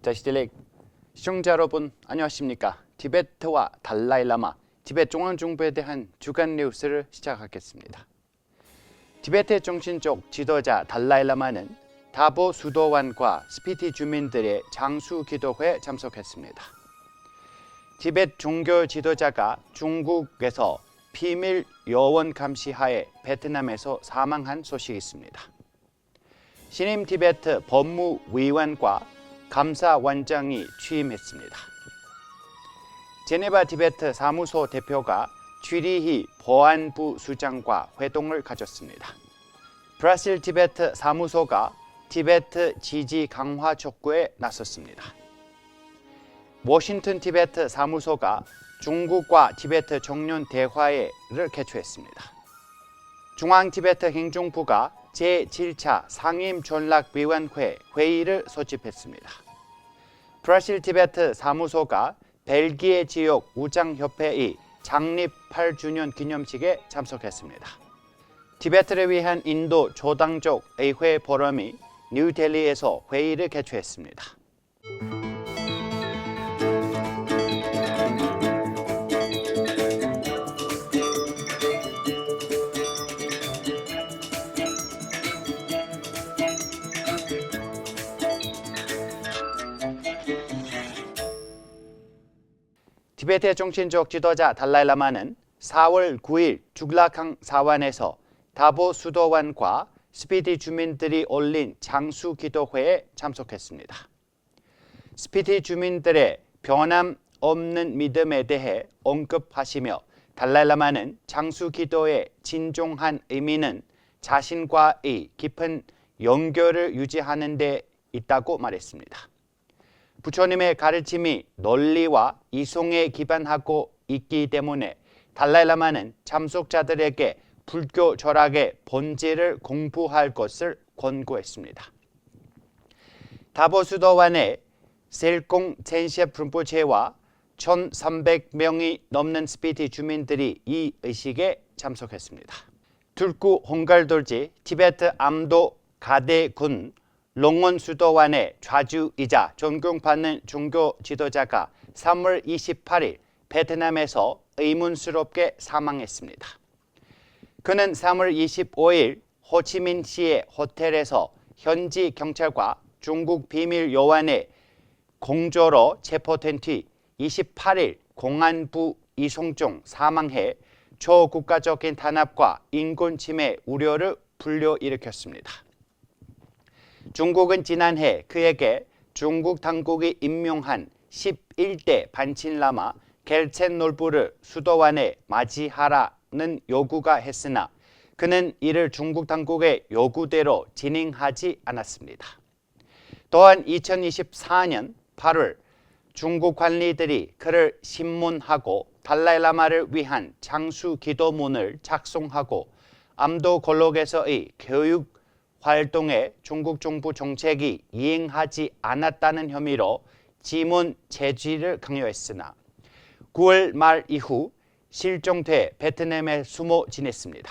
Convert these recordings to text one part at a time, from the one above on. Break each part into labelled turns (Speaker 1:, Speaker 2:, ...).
Speaker 1: 자시딜릭 시청자 여러분 안녕하십니까? 티베트와 달라이라마, 티베트 중앙정부에 대한 주간 뉴스를 시작하겠습니다. 티베트의 정신적 지도자 달라이라마는 다보 수도원과 스피티 주민들의 장수 기도회에 참석했습니다. 티베트 종교 지도자가 중국에서 비밀 요원 감시하에 베트남에서 사망한 소식이 있습니다. 신임 티베트 법무위원과 감사원장이 취임했습니다. 제네바 티베트 사무소 대표가 취리히 보안부 수장과 회동을 가졌습니다. 브라질 티베트 사무소가 티베트 지지 강화 촉구에 나섰습니다. 워싱턴 티베트 사무소가 중국과 티베트 청년 대화회를 개최했습니다. 중앙 티베트 행정부가 제7차 상임전략위원회 회의를 소집했습니다. 브라질 티베트 사무소가 벨기에 지역 우장협회의 창립 8주년 기념식에 참석했습니다. 티베트를 위한 인도 조당적 의회 포럼이 뉴델리에서 회의를 개최했습니다. 티베트의 정신적 지도자 달라이라마는 4월 9일 죽라캉 사원에서 다보 수도원과 스피티 주민들이 올린 장수 기도회에 참석했습니다. 스피티 주민들의 변함없는 믿음에 대해 언급하시며 달라이라마는 장수 기도의 진정한 의미는 자신과의 깊은 연결을 유지하는 데 있다고 말했습니다. 부처님의 가르침이 논리와 이성에 기반하고 있기 때문에 달라이라마는 참석자들에게 불교 철학의 본질을 공부할 것을 권고했습니다. 다보 수도원의 셀공 첸셰 림포체와 1,300명이 넘는 스피티 주민들이 이 의식에 참석했습니다. 툴쿠 홍갈돌지 티베트 암도 가대군 롱원 수도원의 좌주이자 존경받는 종교 지도자가 3월 28일 베트남에서 의문스럽게 사망했습니다. 그는 3월 25일 호치민시의 호텔에서 현지 경찰과 중국 비밀 요원의 공조로 체포된 뒤 28일 공안부 이송 중 사망해 초국가적인 탄압과 인권 침해 우려를 불러일으켰습니다. 중국은 지난해 그에게 중국 당국이 임명한 11대 반친라마 겔첸 놀부를 수도원에 맞이하라는 요구가 했으나 그는 이를 중국 당국의 요구대로 진행하지 않았습니다. 또한 2024년 8월 중국 관리들이 그를 신문하고 달라이라마를 위한 장수 기도문을 작성하고 암도 골록에서의 교육 활동에 중국 정부 정책이 이행하지 않았다는 혐의로 지문 제지를 강요했으나 9월 말 이후 실종돼 베트남에 숨어 지냈습니다.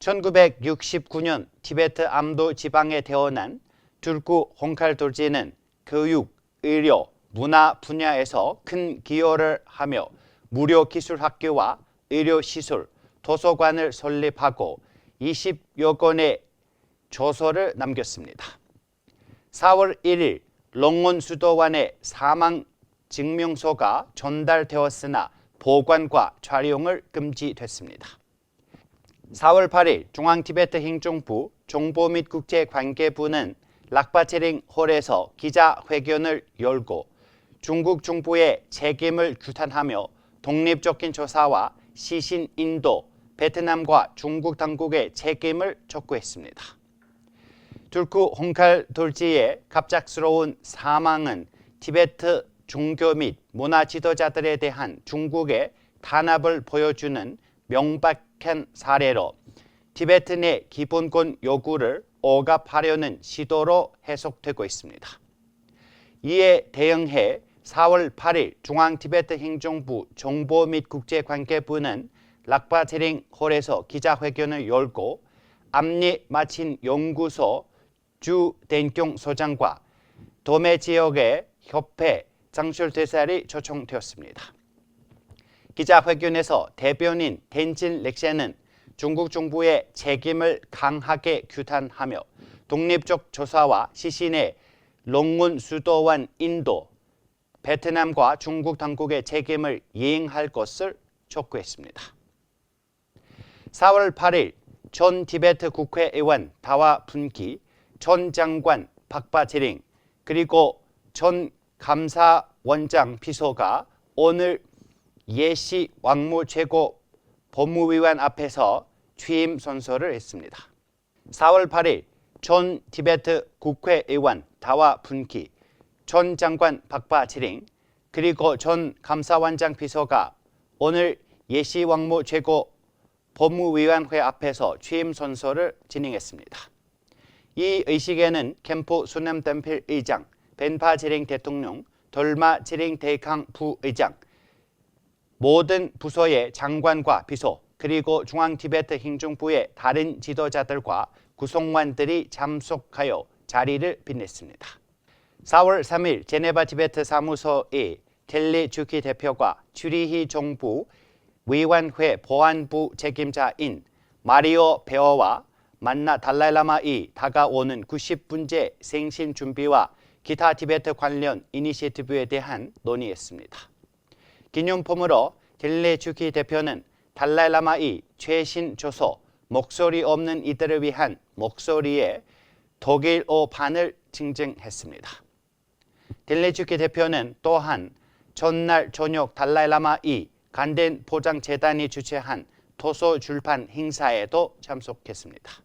Speaker 1: 1969년 티베트 암도 지방에 태어난 툴쿠 홍칼돌지는 교육, 의료, 문화 분야에서 큰 기여를 하며 무료 기술학교와 의료시설, 도서관을 설립하고 20여 건의 조서를 남겼습니다. 4월 1일 롱원 수도원의 사망 증명서가 전달되었으나 보관과 촬영을 금지됐습니다. 4월 8일 중앙티베트 행정부 정보 및 국제관계부는 락바체링 홀에서 기자회견을 열고 중국 정부의 책임을 규탄하며 독립적인 조사와 시신 인도, 베트남과 중국 당국의 책임을 촉구했습니다. 툴쿠 홍칼돌지의 갑작스러운 사망은 티베트 종교 및 문화 지도자들에 대한 중국의 탄압을 보여주는 명백한 사례로 티베트 내 기본권 요구를 억압하려는 시도로 해석되고 있습니다. 이에 대응해 4월 8일 중앙티베트 행정부 정보 및 국제관계부는 락바체링 홀에서 기자회견을 열고 암리 마친 연구소 주 댄경 소장과 도매 지역의 협회 장출대사리 초청되었습니다. 기자회견에서 대변인 댄진 렉센은 중국 정부의 책임을 강하게 규탄하며 독립적 조사와 시신의 롱군 수도원 인도, 베트남과 중국 당국의 책임을 이행할 것을 촉구했습니다. 4월 8일 전 티베트 국회의원 다와 분기, 전 장관 박바지링, 그리고 전 감사원장 비서가 오늘 예시 왕무 최고 법무위원 앞에서 취임 선서를 했습니다. 4월 8일 전 티베트 국회의원 다와 분기, 전 장관 박바지링, 그리고 전 감사원장 비서가 오늘 예시 왕무 최고 법무위원회 앞에서 취임 선서를 진행했습니다. 이 의식에는 캠프 수남댐필 의장, 벤파지링 대통령, 돌마지링 대강 부의장, 모든 부서의 장관과 비서, 그리고 중앙티베트 행정부의 다른 지도자들과 구성원들이 참석하여 자리를 빛냈습니다. 4월 3일 제네바 티베트 사무소의 텔리 주키 대표가 추리히 정부 위원회 보안부 책임자인 마리오 베어와 만나 달라이라마의 다가오는 90분제 생신 준비와 기타 티베트 관련 이니시티브에 대한 논의했습니다. 기념품으로 텔리 주키 대표는 달라이라마의 최신 조서 목소리 없는 이들을 위한 목소리의 독일어 판을 증정했습니다. 텔리 주키 대표는 또한 전날 저녁 달라이라마의 간덴 포장재단이 주최한 도서 출판 행사에도 참석했습니다.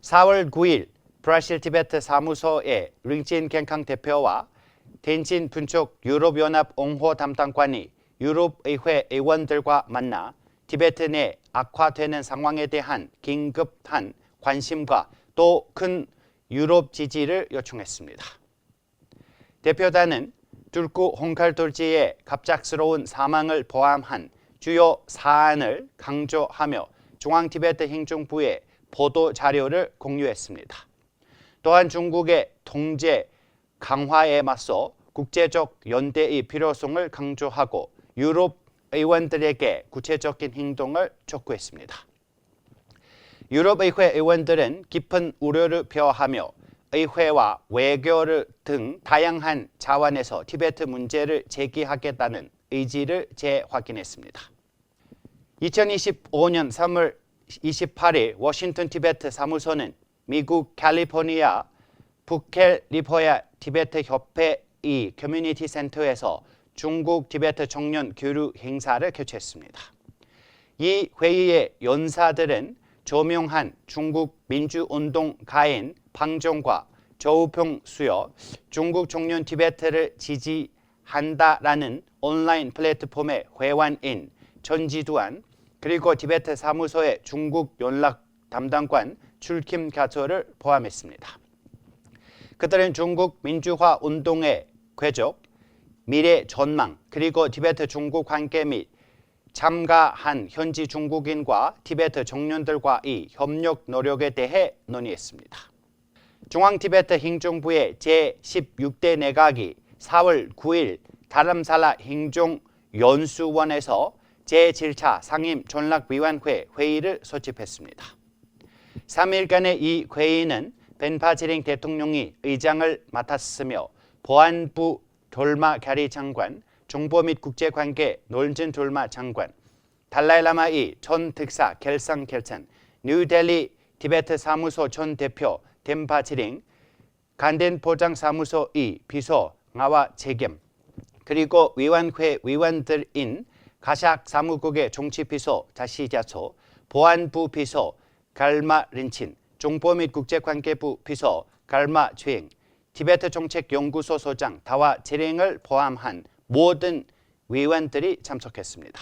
Speaker 1: 4월 9일 브라질 티베트 사무소의 링진 갱캉 대표와 댄진 분촉 유럽연합 옹호 담당관이 유럽의회 의원들과 만나 티베트 내 악화되는 상황에 대한 긴급한 관심과 또 큰 유럽 지지를 요청했습니다. 대표단은 툴쿠 홍칼돌지의 갑작스러운 사망을 포함한 주요 사안을 강조하며 중앙티베트 행정부의 보도 자료를 공유했습니다. 또한 중국의 통제 강화에 맞서 국제적 연대의 필요성을 강조하고 유럽 의원들에게 구체적인 행동을 촉구했습니다. 유럽의회 의원들은 깊은 우려를 표하며 의회와 외교 등 다양한 차원에서 티베트 문제를 제기하겠다는 의지를 재확인했습니다. 2025년 3월 28일 워싱턴 티베트 사무소는 미국 캘리포니아 북캘리포니아 티베트 협회의 커뮤니티 센터에서 중국 티베트 청년 교류 행사를 개최했습니다. 이 회의의 연사들은 조명한 중국 민주운동가인 방정과 조우평 수여 중국 청년 티베트를 지지한다라는 온라인 플랫폼의 회원인 전지두안, 그리고 티베트 사무소의 중국 연락 담당관 출킴 가처를 포함했습니다. 그들은 중국 민주화 운동의 궤적, 미래 전망, 그리고 티베트 중국 관계 및 참가한 현지 중국인과 티베트 청년들과의 협력 노력에 대해 논의했습니다. 중앙티베트 행정부의 제16대 내각이 4월 9일 다람살라 행정연수원에서 제7차 상임전략위원회 회의를 소집했습니다. 3일간의 이 회의는 벤파지링 대통령이 의장을 맡았으며 보안부 돌마 캐리 장관, 정보 및 국제관계 놀진 돌마 장관, 달라이라마의 전 특사 겔상 겔찬, 뉴델리 티베트 사무소 전 대표 덴파지링, 간덴 포장 사무소의 비서 나와 책임, 그리고 위원회 위원들인 가샥 사무국의 정치비서 자시자소, 보안부 비서 갈마 린친, 정보 및 국제관계부 비서 갈마 최잉, 티베트 정책연구소 소장 다와 제랭을 포함한 모든 위원들이 참석했습니다.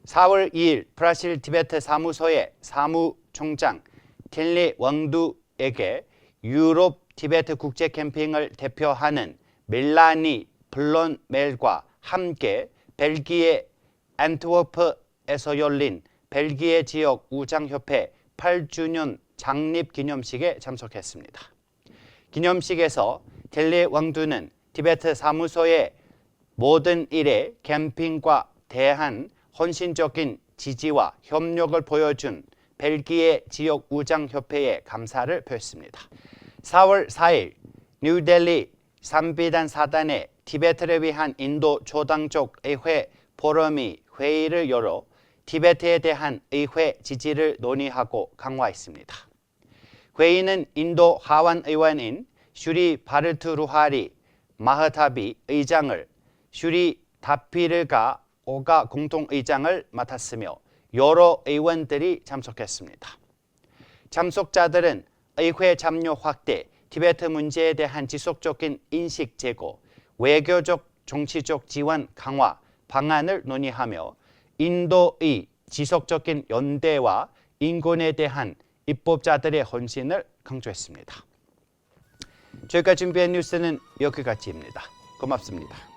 Speaker 1: 4월 2일 브라질 티베트 사무소의 사무총장 켈리 왕두에게 유럽 티베트 국제 캠핑을 대표하는 멜라니 블론멜과 함께 벨기에 안트워프에서 열린 벨기에 지역 우장협회 8주년 창립 기념식에 참석했습니다. 기념식에서 켈리 왕두는 티베트 사무소의 모든 일에 캠핑과 대한 헌신적인 지지와 협력을 보여준 벨기에 지역 우장협회에 감사를 표했습니다. 4월 4일 뉴델리 산비단 사단의 티베트를 위한 인도 초당적 의회 포럼이 회의를 열어 티베트에 대한 의회 지지를 논의하고 강화했습니다. 회의는 인도 하원 의원인 슈리 바르투 루하리 마흐타비 의장을, 슈리 다피르가 오가 공동의장을 맡았으며 여러 의원들이 참석했습니다. 참석자들은 의회 참여 확대, 티베트 문제에 대한 지속적인 인식 제고, 외교적, 정치적 지원 강화 방안을 논의하며 인도의 지속적인 연대와 인권에 대한 입법자들의 헌신을 강조했습니다. 저희가 준비한 뉴스는 여기까지입니다. 고맙습니다.